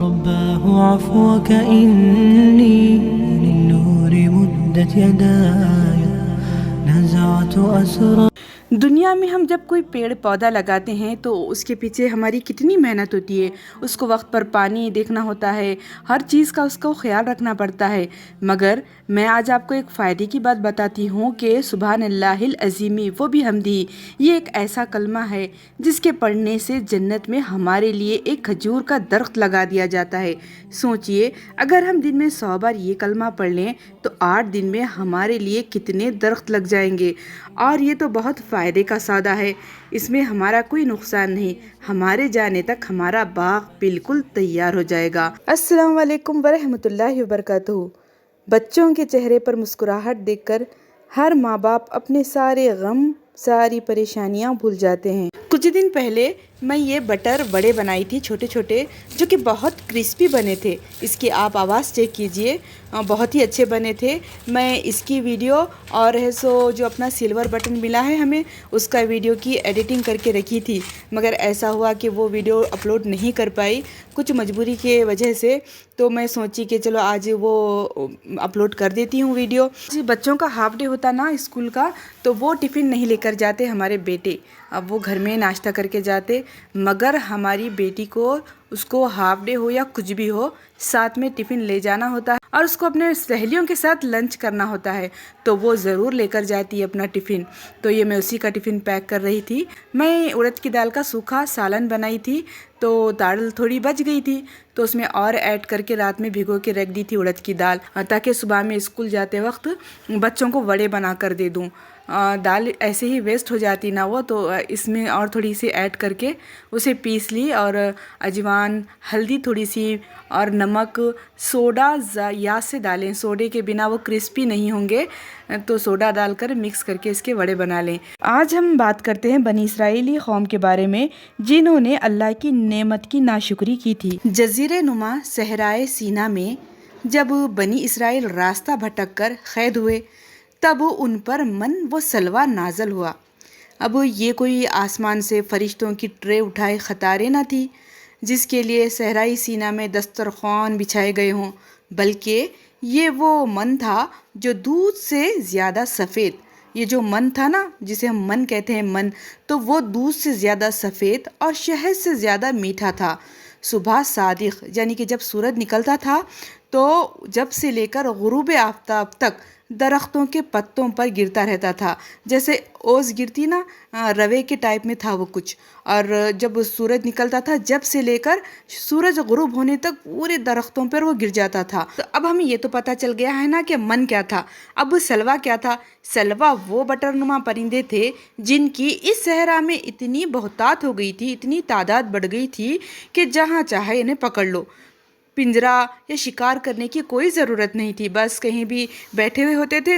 رباه عفوك إني للنور مدت يداي نزعت أسرى. دنیا میں ہم جب کوئی پیڑ پودا لگاتے ہیں تو اس کے پیچھے ہماری کتنی محنت ہوتی ہے. اس کو وقت پر پانی دیکھنا ہوتا ہے، ہر چیز کا اس کو خیال رکھنا پڑتا ہے. مگر میں آج آپ کو ایک فائدے کی بات بتاتی ہوں کہ سبحان اللہ العظیم وہ بھی حمدی. یہ ایک ایسا کلمہ ہے جس کے پڑھنے سے جنت میں ہمارے لیے ایک کھجور کا درخت لگا دیا جاتا ہے. سوچئے اگر ہم دن میں 100 بار یہ کلمہ پڑھ لیں تو 8 دن میں ہمارے لیے کتنے درخت لگ جائیں گے. اور یہ تو بہت فائدے کا سودا ہے، اس میں ہمارا کوئی نقصان نہیں. ہمارے جانے تک ہمارا باغ بالکل تیار ہو جائے گا. السلام علیکم ورحمۃ اللہ وبرکاتہ. بچوں کے چہرے پر مسکراہٹ دیکھ کر ہر ماں باپ اپنے سارے غم، ساری پریشانیاں بھول جاتے ہیں. کچھ دن پہلے میں یہ بٹر بڑے بنائی تھی، چھوٹے چھوٹے، جو کہ بہت کرسپی بنے تھے. اس کی آپ آواز چیک کیجئے، بہت ہی اچھے بنے تھے. میں اس کی ویڈیو اور ہے سو جو اپنا سلور بٹن ملا ہے ہمیں، اس کا ویڈیو کی ایڈیٹنگ کر کے رکھی تھی. مگر ایسا ہوا کہ وہ ویڈیو اپلوڈ نہیں کر پائی کچھ مجبوری کے وجہ سے. تو میں سوچی کہ چلو آج وہ اپلوڈ کر دیتی ہوں ویڈیو. بچوں کا ہاف ڈے ہوتا نا اسکول کا، تو وہ ٹفن نہیں لے کر جاتے ہمارے بیٹے. اب وہ گھر میں ناشتہ کر کے جاتے، مگر ہماری بیٹی کو اس کو ہاف ڈے ہو یا کچھ بھی ہو ساتھ میں ٹفن لے جانا ہوتا ہے اور اس کو اپنے سہیلیوں کے ساتھ لنچ کرنا ہوتا ہے. تو وہ ضرور لے کر جاتی ہے اپنا ٹفن. تو یہ میں اسی کا ٹفن پیک کر رہی تھی. میں اڑد کی دال کا سوکھا سالن بنائی تھی، تو دال تھوڑی بچ گئی تھی تو اس میں اور ایڈ کر کے رات میں بھگو کے رکھ دی تھی اڑد کی دال، تاکہ صبح میں اسکول جاتے وقت بچوں کو وڑے بنا کر دے دوں. دال ایسے ہی ویسٹ ہو جاتی نا وہ، تو اس میں اور تھوڑی سی ایڈ کر کے اسے پیس لی، اور اجوان، ہلدی تھوڑی سی اور نمک، سوڈا یاد سے ڈالیں، سوڈے کے بنا وہ کرسپی نہیں ہوں گے. تو سوڈا ڈال کر مکس کر کے اس کے وڑے بنا لیں. آج ہم بات کرتے ہیں بنی اسرائیلی قوم کے بارے میں جنہوں نے اللہ کی نعمت کی ناشکری کی تھی. جزیرہ نما صحرائے سینا میں جب بنی اسرائیل راستہ بھٹک کر قید ہوئے تب ان پر من و سلوہ نازل ہوا. اب یہ کوئی آسمان سے فرشتوں کی ٹرے اٹھائے قطاریں نہ تھی جس کے لیے صحرائی سینا میں دسترخوان بچھائے گئے ہوں، بلکہ یہ وہ من تھا جو دودھ سے زیادہ سفید. یہ جو من تھا نا، جسے ہم من کہتے ہیں، من، تو وہ دودھ سے زیادہ سفید اور شہد سے زیادہ میٹھا تھا. صبح صادق یعنی کہ جب سورج نکلتا تھا تو جب سے لے کر غروب آفتاب تک درختوں کے پتوں پر گرتا رہتا تھا، جیسے اوس گرتی نا، روے کے ٹائپ میں تھا وہ کچھ. اور جب سورج نکلتا تھا جب سے لے کر سورج غروب ہونے تک پورے درختوں پر وہ گر جاتا تھا. تو اب ہمیں یہ تو پتہ چل گیا ہے نا کہ من کیا تھا. اب سلوہ کیا تھا؟ سلوہ وہ بٹر نما پرندے تھے جن کی اس صحرا میں اتنی بہتات ہو گئی تھی، اتنی تعداد بڑھ گئی تھی کہ جہاں چاہے انہیں پکڑ لو. پنجرا یا شکار کرنے کی کوئی ضرورت نہیں تھی، بس کہیں بھی بیٹھے ہوئے ہوتے تھے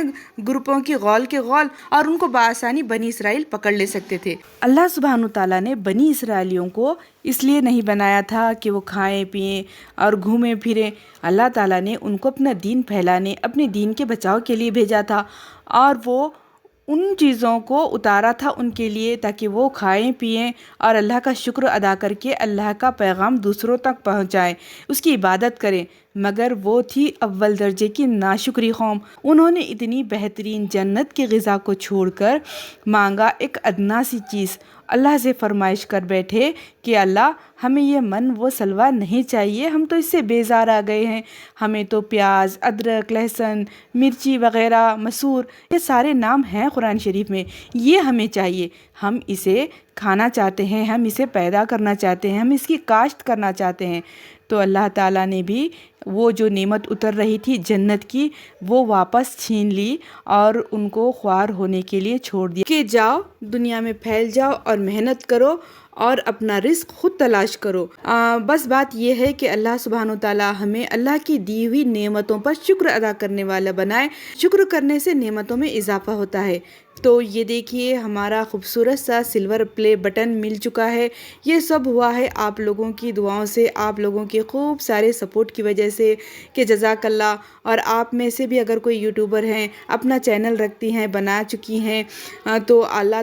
گروپوں کی غول کے غول، اور ان کو بآسانی بنی اسرائیل پکڑ لے سکتے تھے. اللہ سبحانہ تعالیٰ نے بنی اسرائیلیوں کو اس لیے نہیں بنایا تھا کہ وہ کھائیں پئیں اور گھومیں پھریں. اللہ تعالیٰ نے ان کو اپنا دین پھیلانے، اپنے دین کے بچاؤ کے لیے بھیجا تھا، اور وہ ان چیزوں کو اتارا تھا ان کے لیے تاکہ وہ کھائیں پئیں اور اللہ کا شکر ادا کر کے اللہ کا پیغام دوسروں تک پہنچائیں، اس کی عبادت کریں. مگر وہ تھی اول درجے کی ناشکری قوم. انہوں نے اتنی بہترین جنت کی غذا کو چھوڑ کر مانگا ایک ادنا سی چیز. اللہ سے فرمائش کر بیٹھے کہ اللہ ہمیں یہ من و سلوہ نہیں چاہیے، ہم تو اس سے بیزار آ گئے ہیں. ہمیں تو پیاز، ادرک، لہسن، مرچی وغیرہ، مسور، یہ سارے نام ہیں قرآن شریف میں، یہ ہمیں چاہیے. ہم اسے کھانا چاہتے ہیں، ہم اسے پیدا کرنا چاہتے ہیں، ہم اس کی کاشت کرنا چاہتے ہیں. تو اللہ تعالیٰ نے بھی وہ جو نعمت اتر رہی تھی جنت کی وہ واپس چھین لی اور ان کو خوار ہونے کے لیے چھوڑ دیا کہ جاؤ دنیا میں پھیل جاؤ اور محنت کرو اور اپنا رزق خود تلاش کرو. بس بات یہ ہے کہ اللہ سبحانہ تعالیٰ ہمیں اللہ کی دی ہوئی نعمتوں پر شکر ادا کرنے والا بنائے. شکر کرنے سے نعمتوں میں اضافہ ہوتا ہے. تو یہ دیکھیے ہمارا خوبصورت سا سلور پلے بٹن مل چکا ہے. یہ سب ہوا ہے آپ لوگوں کی دعاؤں سے، آپ لوگوں کے خوب سارے سپورٹ کی وجہ سے، کہ جزاک اللہ. اور آپ میں سے بھی اگر کوئی یوٹیوبر ہیں، اپنا چینل رکھتی ہیں، بنا چکی ہیں، تو اللہ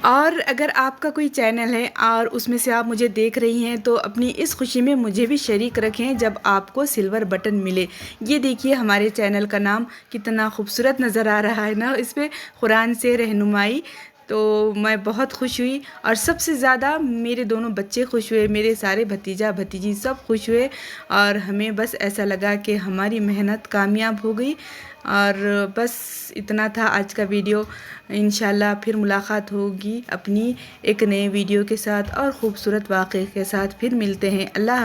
اور اگر آپ کا کوئی چینل ہے اور اس میں سے آپ مجھے دیکھ رہی ہیں تو اپنی اس خوشی میں مجھے بھی شریک رکھیں جب آپ کو سلور بٹن ملے۔ یہ دیکھیے ہمارے چینل کا نام کتنا خوبصورت نظر آ رہا ہے نا، اس پہ قرآن سے رہنمائی، تو میں بہت خوش ہوئی اور سب سے زیادہ میرے دونوں بچے خوش ہوئے، میرے سارے بھتیجا بھتیجی سب خوش ہوئے، اور ہمیں بس ایسا لگا کہ ہماری محنت کامیاب ہو گئی۔ اور بس اتنا تھا آج کا ویڈیو۔ انشاءاللہ پھر ملاقات ہوگی اپنی ایک نئے ویڈیو کے ساتھ اور خوبصورت واقعے کے ساتھ، پھر ملتے ہیں۔ اللہ حافظ۔